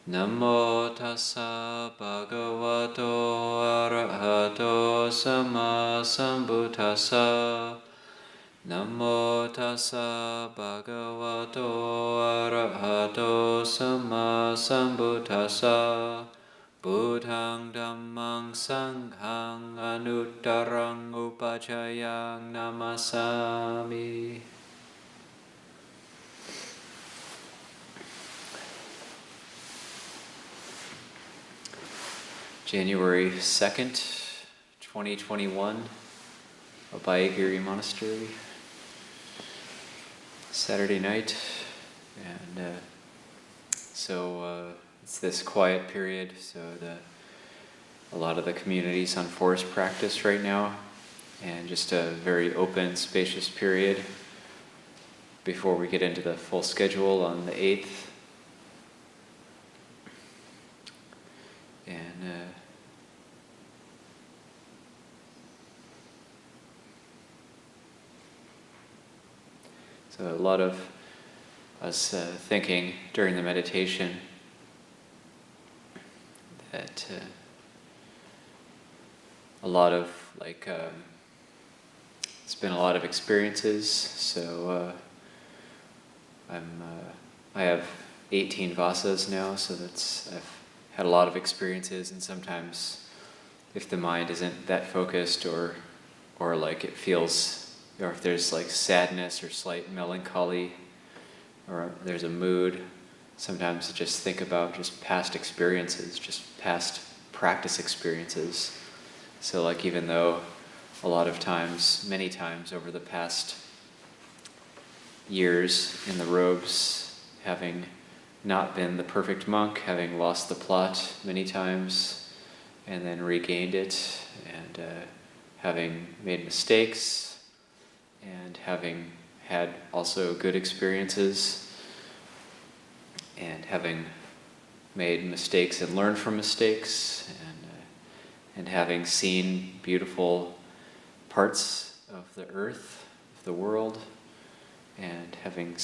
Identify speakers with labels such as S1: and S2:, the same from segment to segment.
S1: Namo tassa bhagavato arahato sama sambuddhassa. Namo tassa bhagavato arahato sama sambuddhassa. Buddhang dhammang sanghang anuttarang upachayang namasami. January 2nd, 2021, Abhayagiri Monastery, Saturday night, and it's this quiet period, so a lot of the community's on forest practice right now, and just a very open, spacious period before we get into the full schedule on the 8th. So a lot of us thinking during the meditation that it's been a lot of experiences. So I have 18 vasas now, so I've had a lot of experiences, and sometimes if the mind isn't that focused or like it feels, or if there's like sadness or slight melancholy, or there's a mood, sometimes just think about just past experiences, just past practice experiences. So like even though a lot of times, many times over the past years in the robes, having not been the perfect monk, having lost the plot many times and then regained it, and having made mistakes, and having had also good experiences, and having made mistakes and learned from mistakes, and having seen beautiful parts of the earth, of the world, and having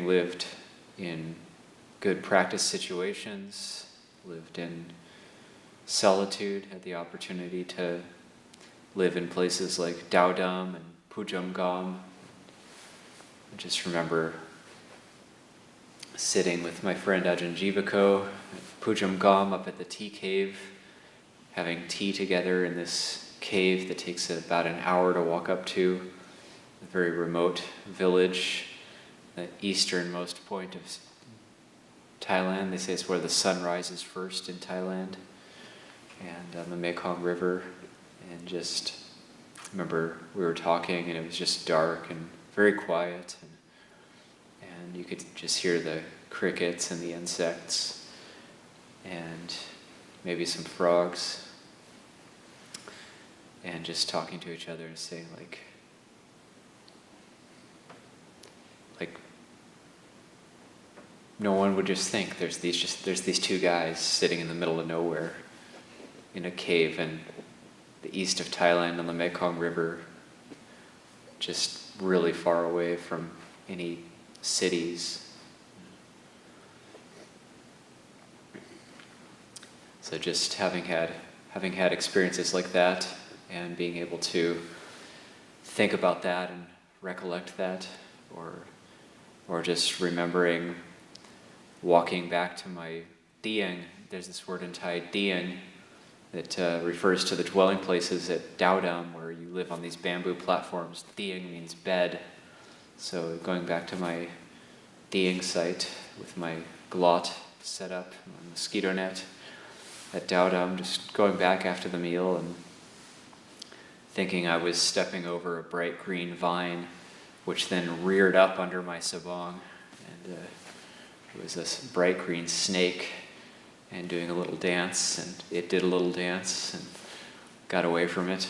S1: lived in good practice situations, lived in solitude, had the opportunity to live in places like Daodam and Pujamgam. I just remember sitting with my friend Ajahn Ñāṇiko at Pujamgam up at the tea cave, having tea together in this cave that takes about an hour to walk up to, a very remote village, the easternmost point of Thailand. They say it's where the sun rises first in Thailand, and on the Mekong River. And just remember we were talking, and it was just dark and very quiet, and you could just hear the crickets and the insects and maybe some frogs, and just talking to each other and saying like no one would just think there's these two guys sitting in the middle of nowhere in a cave in the east of Thailand on the Mekong River, just really far away from any cities. So just having had experiences like that, and being able to think about that and recollect that, or just remembering walking back to my dieng. There's this word in Thai, dieng, that refers to the dwelling places at Daodam, where you live on these bamboo platforms. Dieng means bed. So going back to my dieng site with my glot set up, a mosquito net at Daodam, just going back after the meal and thinking I was stepping over a bright green vine, which then reared up under my sabong, and it was this bright green snake, and doing a little dance, and it did a little dance and got away from it.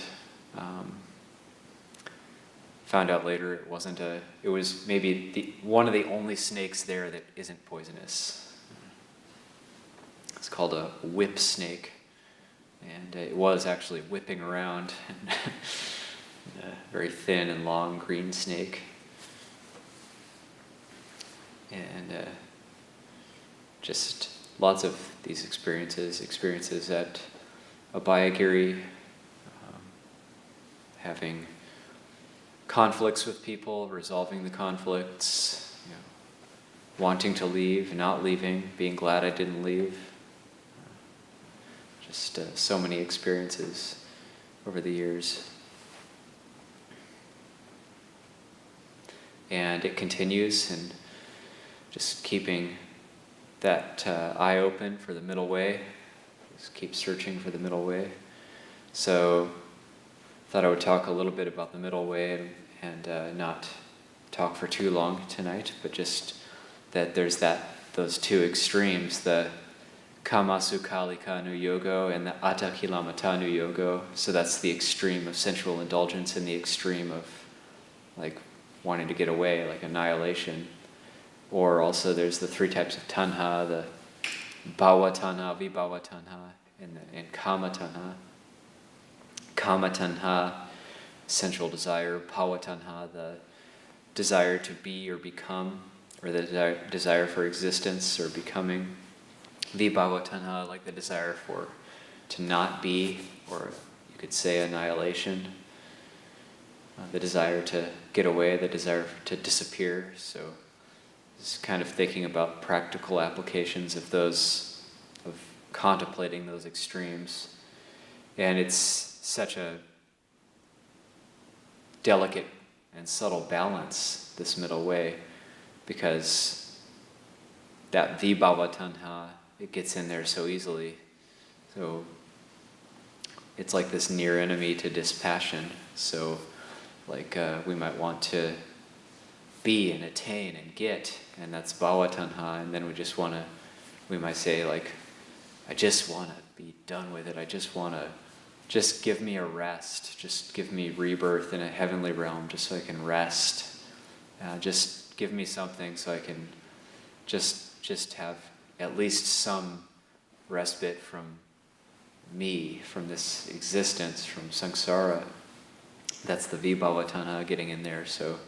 S1: Found out later it was maybe one of the only snakes there that isn't poisonous. It's called a whip snake, and it was actually whipping around, a very thin and long green snake. And just lots of these experiences at Abhayagiri, having conflicts with people, resolving the conflicts, wanting to leave, not leaving, being glad I didn't leave. Just so many experiences over the years. And it continues, and just keeping that eye open for the middle way. Just keep searching for the middle way. So I thought I would talk a little bit about the middle way and not talk for too long tonight, but just that there's those two extremes, the Kamasukalika nu yogo and the Atakilamata nu yogo. So that's the extreme of sensual indulgence and the extreme of like wanting to get away, like annihilation. Or also there's the three types of tanha, the bhava tanha, vibhava tanha, and kama tanha. Kama tanha, sensual desire; bhava tanha, the desire to be or become, or the desire for existence or becoming. Vibhava tanha, like the desire to not be, or you could say annihilation. The desire to get away, the desire to disappear. So it's kind of thinking about practical applications of contemplating those extremes. And it's such a delicate and subtle balance, this middle way, because that vibhava tanha, it gets in there so easily. So it's like this near enemy to dispassion. So like we might want to be and attain and get, and that's bhava tanha, and then we might say like, I just want to be done with it. I just want to, just give me a rest. Just give me rebirth in a heavenly realm, just so I can rest. Just give me something so I can just have at least some respite from me, from this existence, from samsara. That's the vibhava tanha getting in there. So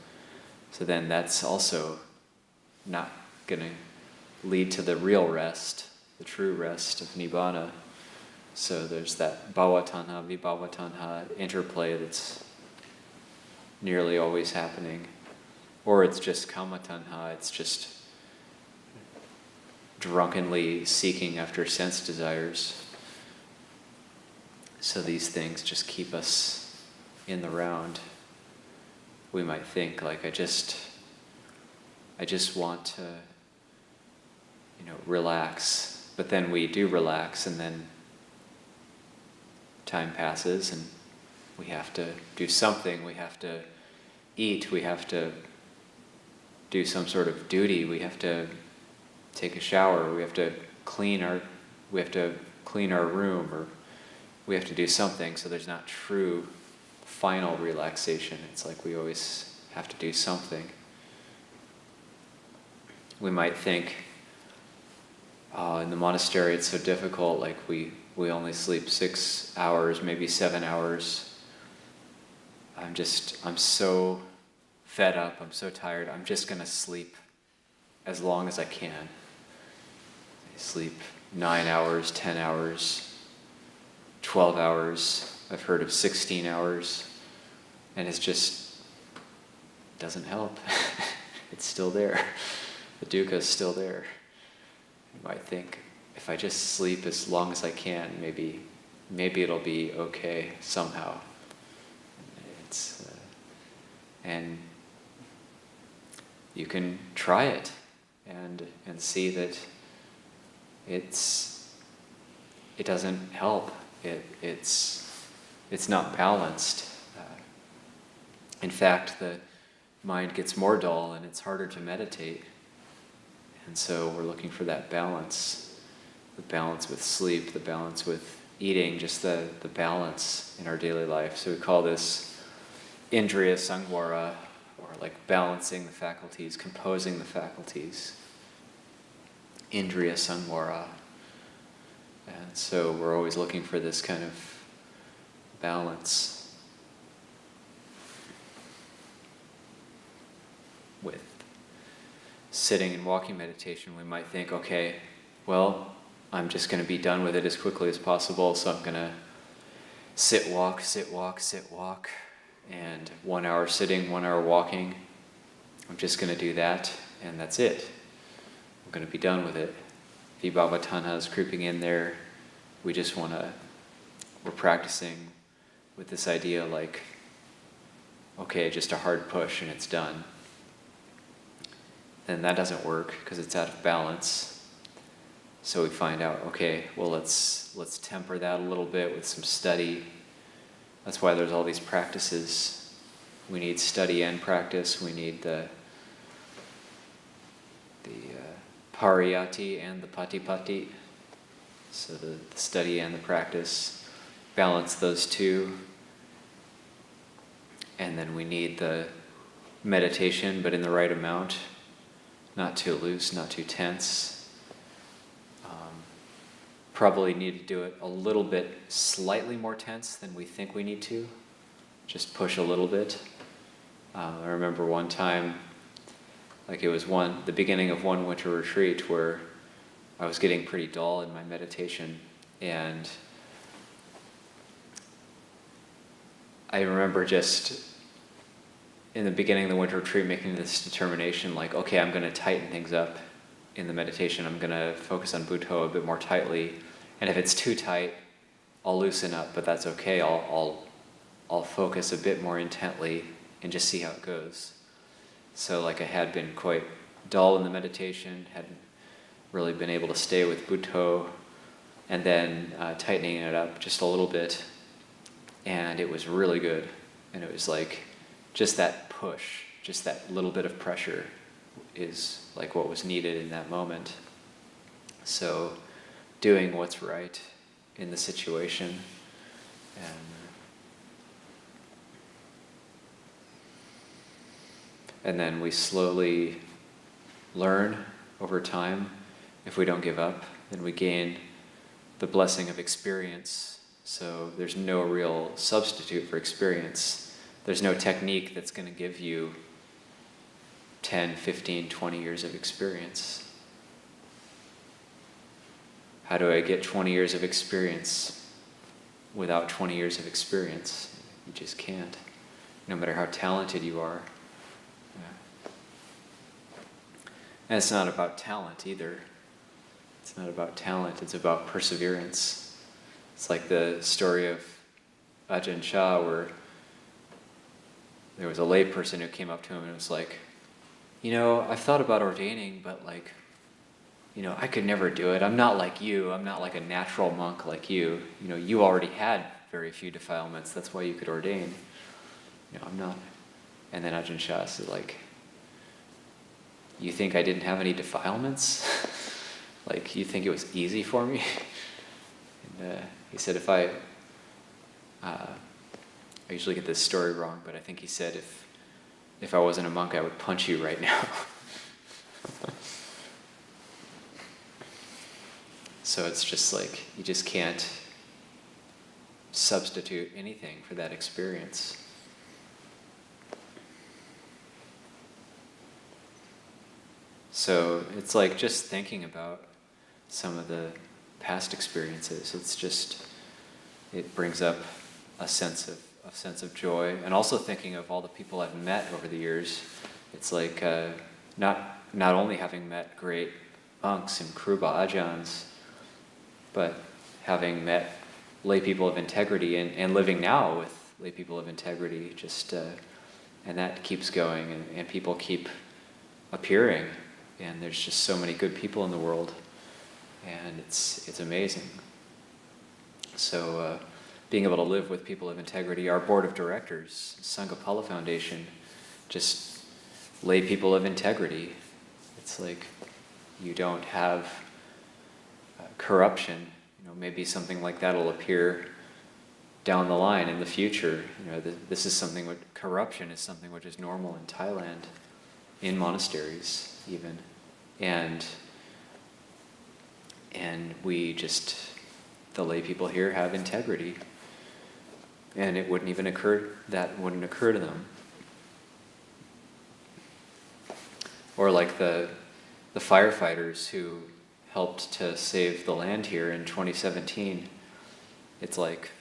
S1: then that's also not going to lead to the real rest, the true rest of nibbana. So there's that bhava tanha, vibhava tanha interplay that's nearly always happening. Or it's just kama tanha, it's just drunkenly seeking after sense desires. So these things just keep us in the round. We might think like, I just want to, relax. But then we do relax, and then time passes and we have to do something. We have to eat, we have to do some sort of duty, we have to take a shower, we have to clean our room, or we have to do something. So there's not true final relaxation. It's like we always have to do something. We might think, in the monastery it's so difficult, like we only sleep 6 hours, maybe 7 hours. I'm so fed up, I'm so tired, I'm just gonna sleep as long as I can. I sleep 9 hours, 10 hours, 12 hours, I've heard of 16 hours, and it just doesn't help. It's still there. The dukkha's still there. You might think, if I just sleep as long as I can, maybe it'll be okay somehow. And you can try it and see that it doesn't help. It's not balanced. In fact, the mind gets more dull and it's harder to meditate. And so we're looking for that balance, the balance with sleep, the balance with eating, just the balance in our daily life. So we call this indriya samvara, or like balancing the faculties, composing the faculties. Indriya samvara. And so we're always looking for this kind of balance. With sitting and walking meditation, we might think, okay, well, I'm just going to be done with it as quickly as possible, so I'm going to sit, walk, sit, walk, sit, walk, and 1 hour sitting, 1 hour walking. I'm just going to do that, and that's it. I'm going to be done with it. Vibhava Tanha is creeping in there. We're practicing with this idea like, okay, just a hard push and it's done. Then that doesn't work because it's out of balance. So we find out, okay, well let's temper that a little bit with some study. That's why there's all these practices. We need study and practice. We need the pariyati and the patipati. So the study and the practice, balance those two. And then we need the meditation, but in the right amount, not too loose, not too tense. Probably need to do it a little bit slightly more tense than we think we need to. Just push a little bit. I remember one time, like it was the beginning of one winter retreat where I was getting pretty dull in my meditation, and I remember just in the beginning of the winter retreat making this determination like, okay, I'm going to tighten things up in the meditation. I'm going to focus on Buddho a bit more tightly, and if it's too tight, I'll loosen up, but that's okay. I'll focus a bit more intently and just see how it goes. So like I had been quite dull in the meditation, hadn't really been able to stay with Buddho, and then tightening it up just a little bit, and it was really good. And it was like just that push, just that little bit of pressure is like what was needed in that moment. So doing what's right in the situation, and then we slowly learn over time. If we don't give up, then we gain the blessing of experience. So there's no real substitute for experience. There's no technique that's going to give you 10, 15, 20 years of experience. How do I get 20 years of experience without 20 years of experience? You just can't, no matter how talented you are. Yeah. And it's not about talent either. It's not about talent, it's about perseverance. It's like the story of Ajahn Chah, where there was a lay person who came up to him and was like, I've thought about ordaining, but I could never do it. I'm not like you. I'm not like a natural monk like you. You already had very few defilements. That's why you could ordain. I'm not. And then Ajahn Chah said, you think I didn't have any defilements? You think it was easy for me? And he said, I usually get this story wrong, but I think he said, if I wasn't a monk, I would punch you right now. So it's just you just can't substitute anything for that experience. So it's just thinking about some of the past experiences. It brings up a sense of joy, and also thinking of all the people I've met over the years. It's not only having met great monks and Kruba Ajahns, but having met lay people of integrity and living now with lay people of integrity, and that keeps going, and people keep appearing, and there's just so many good people in the world, and it's amazing. So being able to live with people of integrity, our board of directors, Sangapala Foundation, just lay people of integrity. It's you don't have corruption. Maybe something like that will appear down the line in the future. This is something corruption is something which is normal in Thailand, in monasteries even, and we the lay people here have integrity, and it wouldn't occur to them. Or the firefighters who helped to save the land here in 2017, it's like,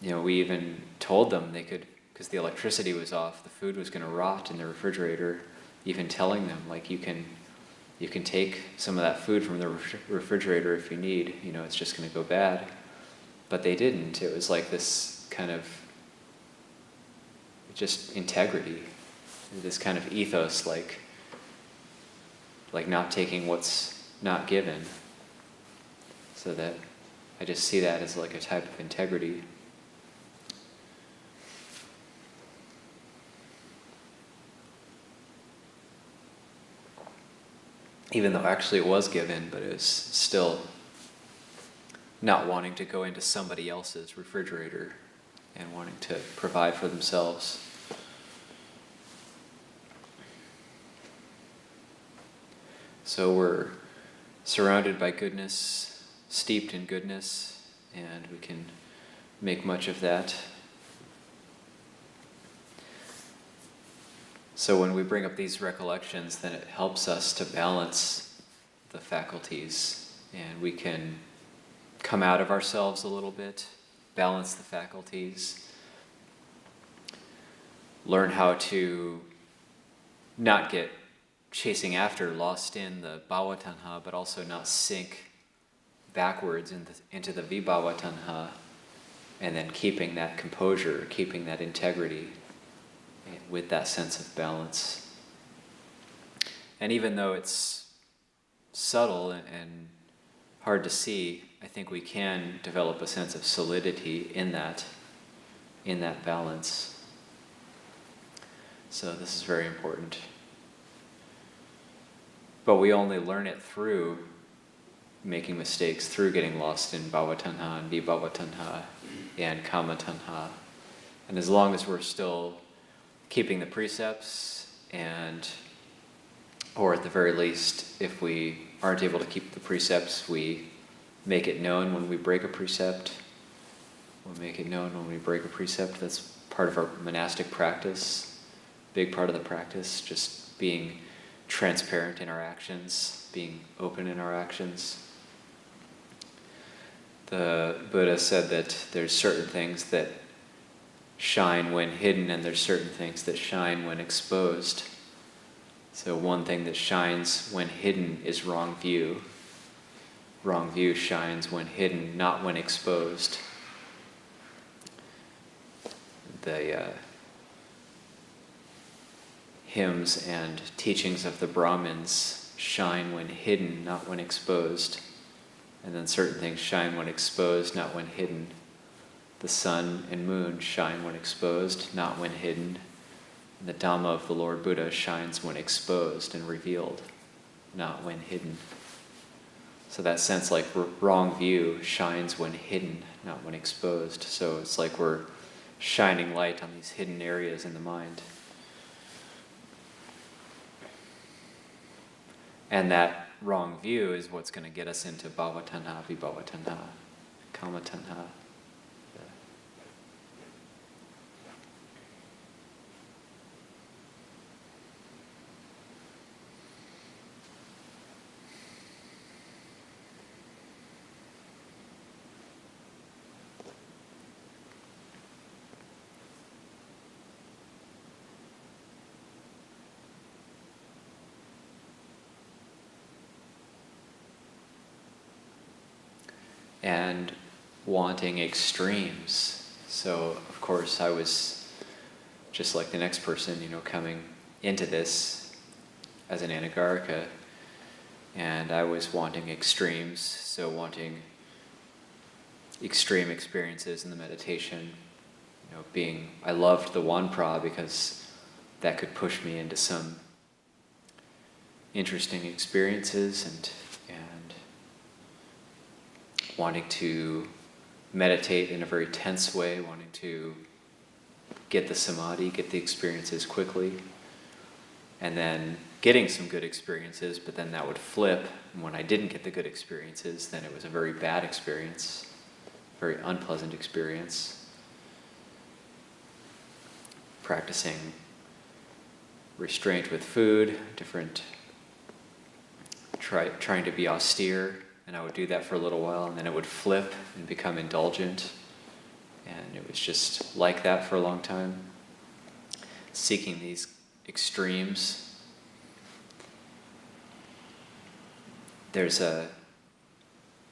S1: we even told them they could, because the electricity was off, the food was going to rot in the refrigerator, even telling them, like, you can take some of that food from the refrigerator if you need, it's just going to go bad. But they didn't. It was like this kind of just integrity, this kind of ethos, like not taking what's not given. So that I just see that as like a type of integrity. Even though actually it was given, but it was still not wanting to go into somebody else's refrigerator and wanting to provide for themselves. So we're surrounded by goodness, steeped in goodness, and we can make much of that. So when we bring up these recollections, then it helps us to balance the faculties, and we can come out of ourselves a little bit, balance the faculties, learn how to not get chasing after, lost in the bhava tanha, but also not sink backwards into the vibhava tanha, and then keeping that composure, keeping that integrity with that sense of balance. And even though it's subtle and hard to see, I think we can develop a sense of solidity in that balance. So this is very important. But we only learn it through making mistakes, through getting lost in bhava tanha and vibhava tanha and kama tanha. And as long as we're still keeping the precepts, or at the very least, if we aren't able to keep the precepts, we make it known when we break a precept. We'll make it known when we break a precept. That's part of our monastic practice, big part of the practice, just being transparent in our actions, being open in our actions. The Buddha said that there's certain things that shine when hidden, and there's certain things that shine when exposed. So one thing that shines when hidden is wrong view. Wrong view shines when hidden, not when exposed. The hymns and teachings of the Brahmins shine when hidden, not when exposed. And then certain things shine when exposed, not when hidden. The sun and moon shine when exposed, not when hidden. And the Dhamma of the Lord Buddha shines when exposed and revealed, not when hidden. So that sense, like wrong view, shines when hidden, not when exposed. So it's like we're shining light on these hidden areas in the mind. And that wrong view is what's going to get us into bhava tanha, vibhava tanha, kama tanha. And wanting extremes. So, of course, I was just like the next person, coming into this as an anagarika, and I was wanting extremes, so wanting extreme experiences in the meditation. I loved the wanpra because that could push me into some interesting experiences and wanting to meditate in a very tense way, wanting to get the samadhi, get the experiences quickly, and then getting some good experiences, but then that would flip, and when I didn't get the good experiences, then it was a very bad experience, very unpleasant experience. Practicing restraint with food, trying to be austere, and I would do that for a little while, and then it would flip and become indulgent, and it was just like that for a long time. Seeking these extremes. There's a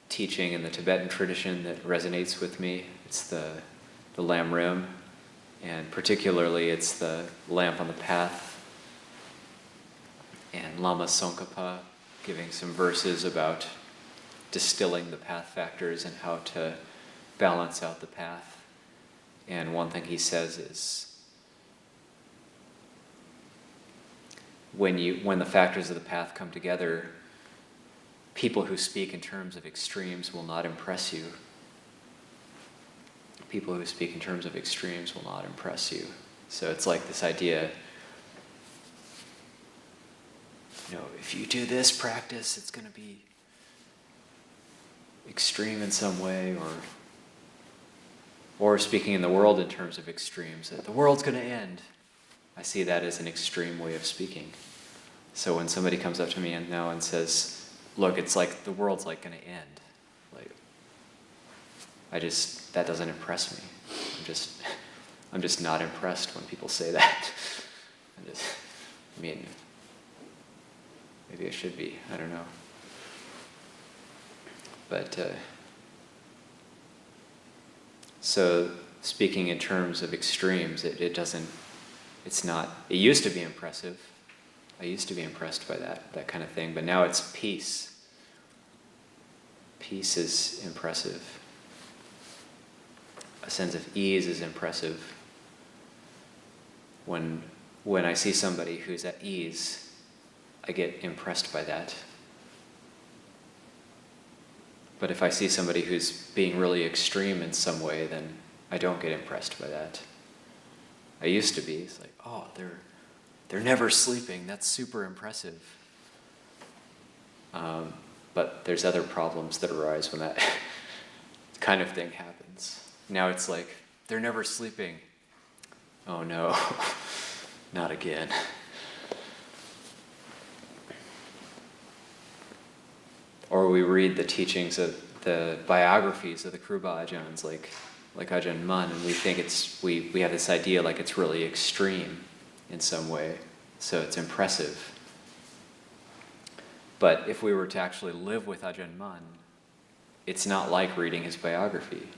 S1: teaching in the Tibetan tradition that resonates with me. It's the Lam Rim, and particularly it's the lamp on the path. And Lama Tsongkhapa giving some verses about distilling the path factors and how to balance out the path. And one thing he says is, when the factors of the path come together, people who speak in terms of extremes will not impress you. People who speak in terms of extremes will not impress you. So it's like this idea, if you do this practice, it's going to be extreme in some way, or speaking in the world in terms of extremes, that the world's going to end. I see that as an extreme way of speaking. So when somebody comes up to me now and says, look, it's like the world's like going to end, that doesn't impress me. I'm just not impressed when people say that. Maybe I should be, I don't know. But, so speaking in terms of extremes, it used to be impressive. I used to be impressed by that kind of thing, but now it's peace. Peace is impressive. A sense of ease is impressive. When I see somebody who's at ease, I get impressed by that. But if I see somebody who's being really extreme in some way, then I don't get impressed by that. I used to be. It's like, oh, they're never sleeping. That's super impressive. But there's other problems that arise when that kind of thing happens. Now it's like, they're never sleeping. Oh no, not again. Or we read the teachings of the biographies of the Kruba Ajahns, like Ajahn Mun, and we think we have this idea like it's really extreme in some way, so it's impressive. But if we were to actually live with Ajahn Mun, it's not like reading his biography.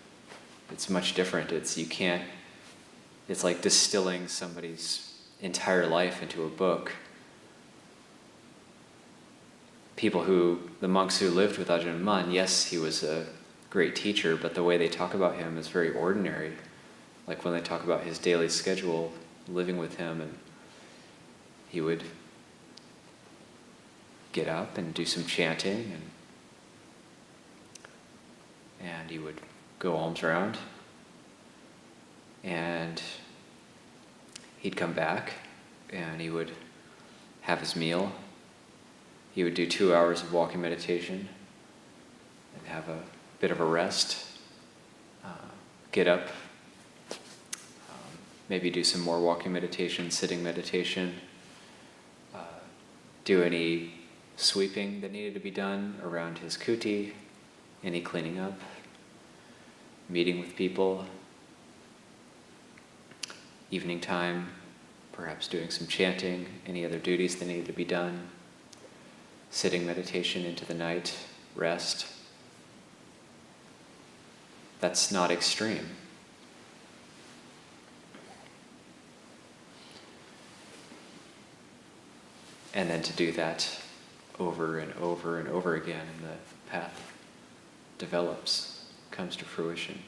S1: It's much different. It's like distilling somebody's entire life into a book. The monks who lived with Ajahn Mun, yes, he was a great teacher, but the way they talk about him is very ordinary. Like when they talk about his daily schedule, living with him, and he would get up and do some chanting, and he would go alms round, and he'd come back, and he would have his meal. He would do 2 hours of walking meditation and have a bit of a rest, get up, maybe do some more walking meditation, sitting meditation, do any sweeping that needed to be done around his kuti, any cleaning up, meeting with people, evening time, perhaps doing some chanting, any other duties that needed to be done, sitting meditation into the night, rest. That's not extreme. And then to do that over and over and over again, and the path develops, comes to fruition.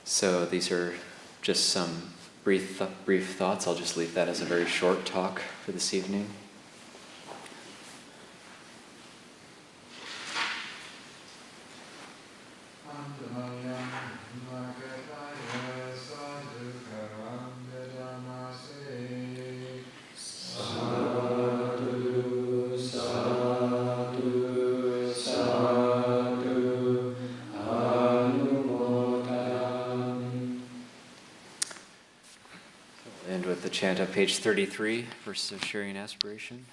S1: So these are just some brief thoughts. I'll just leave that as a very short talk for this evening. End with the chant on page 33, verses of sharing and aspiration.